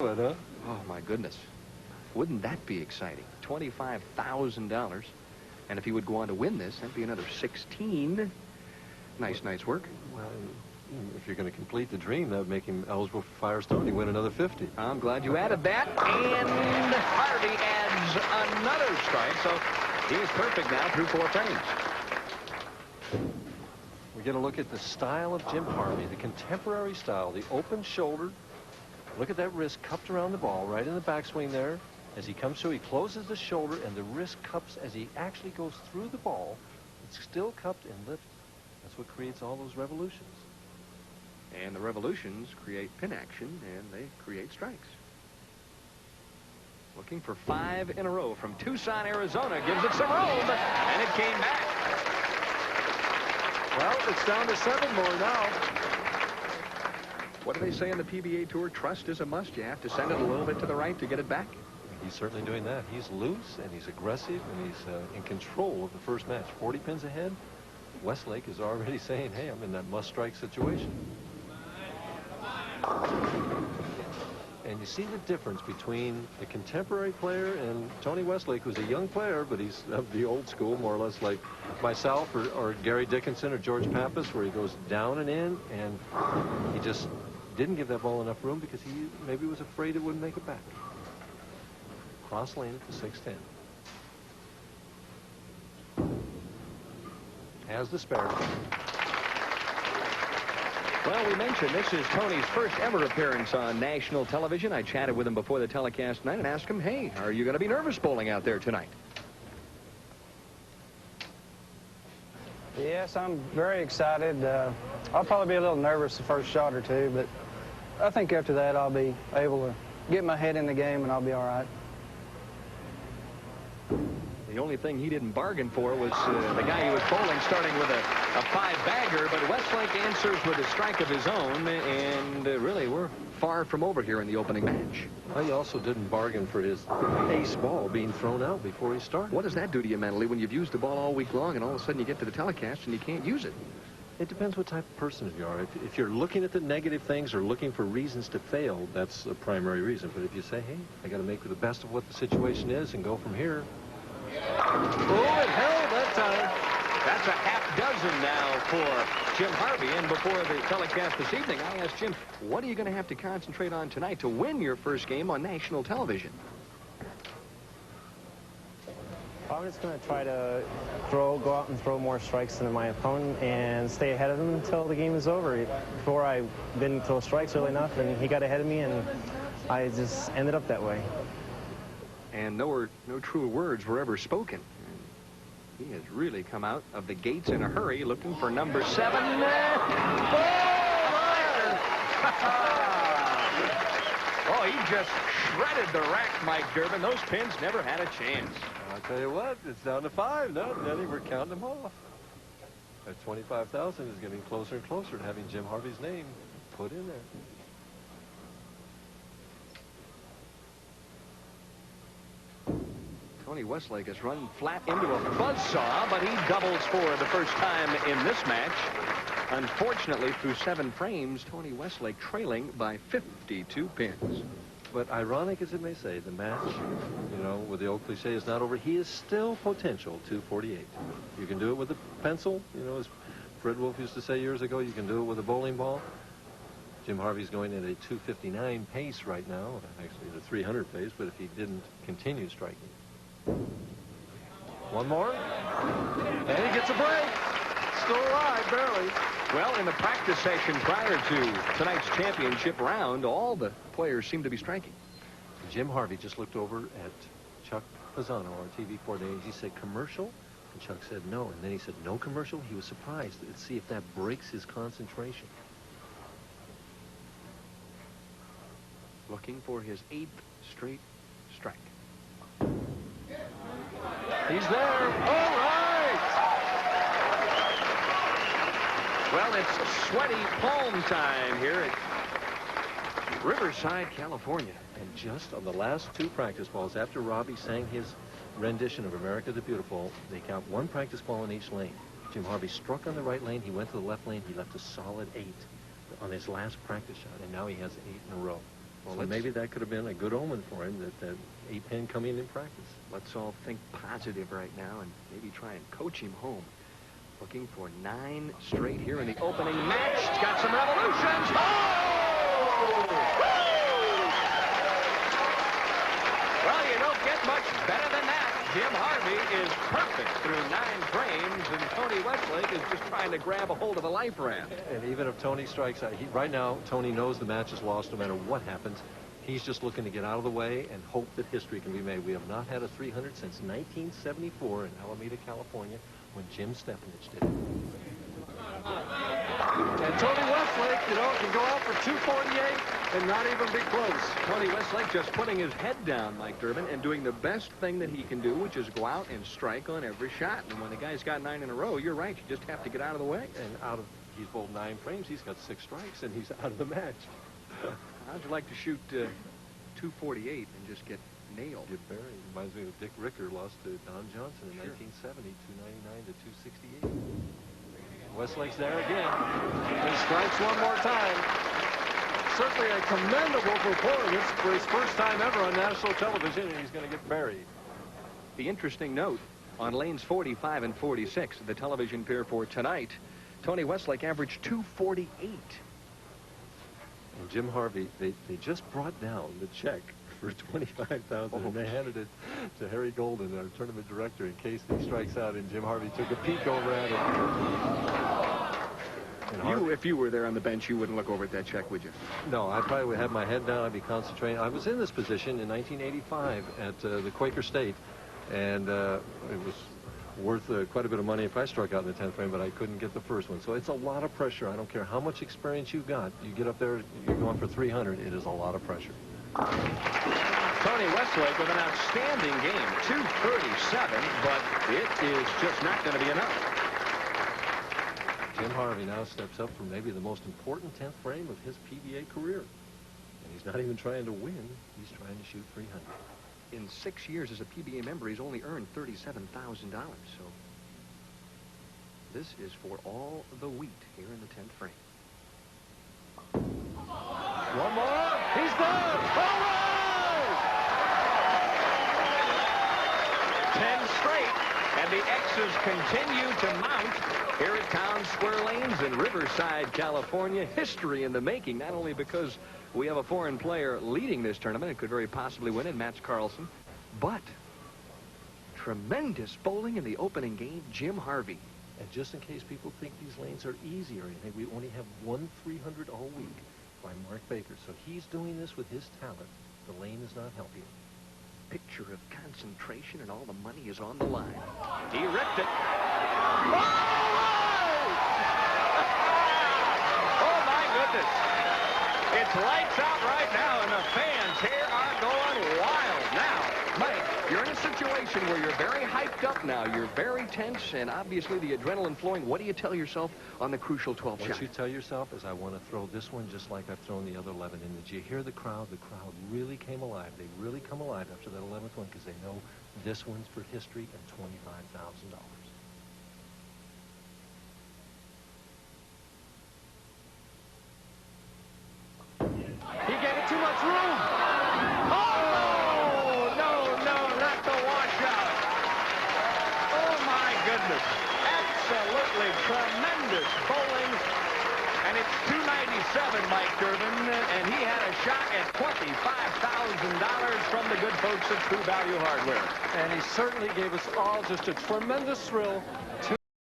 Huh? Oh, my goodness. Wouldn't that be exciting? $25,000. And if he would go on to win this, that'd be another 16. Nice night's work. Well, if you're going to complete the dream, that would make him eligible for Firestone. He win another 50. I'm glad you added that. And Harvey adds another strike. So he is perfect now through 4 frames. We get a look at the style of Jim Harvey, the contemporary style, the open shouldered. Look at that wrist cupped around the ball, right in the backswing there. As he comes through, he closes the shoulder, and the wrist cups as he actually goes through the ball. It's still cupped and lifted. That's what creates all those revolutions. And the revolutions create pin action, and they create strikes. Looking for 5 in a row from Tucson, Arizona. Gives it some room, and it came back. Well, it's down to 7 more now. What do they say on the PBA Tour? Trust is a must. You have to send it a little bit to the right to get it back. He's certainly doing that. He's loose, and he's aggressive, and he's in control of the first match. 40 pins ahead. Westlake is already saying, hey, I'm in that must-strike situation. And you see the difference between the contemporary player and Tony Westlake, who's a young player, but he's of the old school, more or less like myself or Gary Dickinson or George Pappas, where he goes down and in, and he just didn't give that ball enough room because he maybe was afraid it wouldn't make it back. Cross lane at the 610. Has the spare. Well, we mentioned this is Tony's first ever appearance on national television. I chatted with him before the telecast tonight and asked him, hey, are you going to be nervous bowling out there tonight? Yes, I'm very excited. I'll probably be a little nervous the first shot or two, but I think after that I'll be able to get my head in the game and I'll be all right. The only thing he didn't bargain for was the guy he was bowling starting with a 5-bagger, but Westlake answers with a strike of his own, and really we're far from over here in the opening match. Well, he also didn't bargain for his ace ball being thrown out before he started. What does that do to you mentally when you've used the ball all week long and all of a sudden you get to the telecast and you can't use it? It depends what type of person you are. If you're looking at the negative things or looking for reasons to fail, that's a primary reason. But if you say, hey, I got to make the best of what the situation is and go from here. Oh, it held that time. That's a half-dozen now for Jim Harvey. And before the telecast this evening, I asked Jim, what are you going to have to concentrate on tonight to win your first game on national television? I'm just going to try to go out and throw more strikes than my opponent and stay ahead of him until the game is over. Before, I didn't throw strikes early enough, and he got ahead of me, and I just ended up that way. And no truer words were ever spoken. He has really come out of the gates in a hurry, looking for number 7. Oh, he just shredded the rack, Mike Durbin. Those pins never had a chance. I'll tell you what, it's down to 5 now. Denny, we're counting them off. That 25,000 is getting closer and closer to having Jim Harvey's name put in there. Tony Westlake has run flat into a buzzsaw, but he doubles for the first time in this match. Unfortunately, through 7 frames, Tony Westlake trailing by 52 pins. But ironic as it may say, the match, you know, with the old cliche, is not over. He is still potential 248. You can do it with a pencil, you know, as Fred Wolf used to say years ago, you can do it with a bowling ball. Jim Harvey's going at a 259 pace right now, actually the 300 pace, but if he didn't continue striking. One more, and he gets a break. Still alive, barely. Well, in the practice session prior to tonight's championship round, all the players seem to be striking. Jim Harvey just looked over at Chuck Pisano on TV 4 days. He said, commercial? And Chuck said no. And then he said, no commercial? He was surprised. Let's see if that breaks his concentration. Looking for his 8th straight strike. He's there. All right. Well, it's sweaty palm time here at Riverside, California. And just on the last 2 practice balls, after Robbie sang his rendition of America the Beautiful, they count 1 practice ball in each lane. Jim Harvey struck on the right lane. He went to the left lane. He left a solid 8 on his last practice shot, and now he has 8 in a row. Well, so maybe that could have been a good omen for him, that 8-pin coming in practice. Let's all think positive right now and maybe try and coach him home. Looking for 9 straight here in the opening match. Got some revolutions. Oh! Well, you don't get much better than that. Jim Harvey is perfect through 9 frames, and Tony Westlake is just trying to grab a hold of a life raft. And even if Tony strikes out, right now, Tony knows the match is lost no matter what happens. He's just looking to get out of the way and hope that history can be made. We have not had a 300 since 1974 in Alameda, California, when Jim Stepanich did it. And Tony Westlake, can go out for 248 and not even be close. Tony Westlake just putting his head down, Mike Durbin, and doing the best thing that he can do, which is go out and strike on every shot. And when the guy's got 9 in a row, you're right, you just have to get out of the way. And he's bowled 9 frames, he's got 6 strikes, and he's out of the match. How'd you like to shoot 248 and just get nailed? Get buried. Reminds me of Dick Ricker lost to Don Johnson in 1970, 299 to 268. Westlake's there again. And strikes one more time. Certainly a commendable performance for his first time ever on national television, and he's going to get buried. The interesting note, on lanes 45 and 46, the television pair for tonight, Tony Westlake averaged 248. And Jim Harvey, they just brought down the check for $25,000, and they handed it to Harry Golden, our tournament director, in case he strikes out. And Jim Harvey took a peek over at it. If you were there on the bench, you wouldn't look over at that check, would you? No, I probably would have my head down. I'd be concentrating. I was in this position in 1985 at the Quaker State, and it was worth quite a bit of money if I struck out in the 10th frame, but I couldn't get the first one. So it's a lot of pressure. I don't care how much experience you've got. You get up there, you're going for 300. It is a lot of pressure. Tony Westlake with an outstanding game, 237, but it is just not going to be enough. Jim Harvey now steps up for maybe the most important 10th frame of his PBA career. And he's not even trying to win. He's trying to shoot 300. In 6 years as a PBA member, he's only earned $37,000. So this is for all the wheat here in the 10th frame. One more. He's done. All right! 10 straight, and the X's continue to mount here at Town Square Lanes in Riverside, California. History in the making, not only because we have a foreign player leading this tournament and could very possibly win in Mats Karlsson, but tremendous bowling in the opening game, Jim Harvey. And just in case people think these lanes are easy or anything, we only have 1 300 all week by Mark Baker. So he's doing this with his talent. The lane is not helping him. Picture of concentration, and all the money is on the line. He ripped it. Oh, my goodness. It's lights out right now, and the fans here are going wild. Now, Mike, you're in a situation where you're very hyped up now. You're very tense, and obviously the adrenaline flowing. What do you tell yourself on the crucial 12th shot? What you tell yourself is, I want to throw this one just like I've thrown the other 11. And did you hear the crowd? The crowd really came alive. They really come alive after that 11th one because they know this one's for history and $25,000. He gave it too much room. Oh, no, not the washout. Oh, my goodness. Absolutely tremendous bowling. And it's 297, Mike Durbin, and he had a shot at $25,000 from the good folks at True Value Hardware. And he certainly gave us all just a tremendous thrill.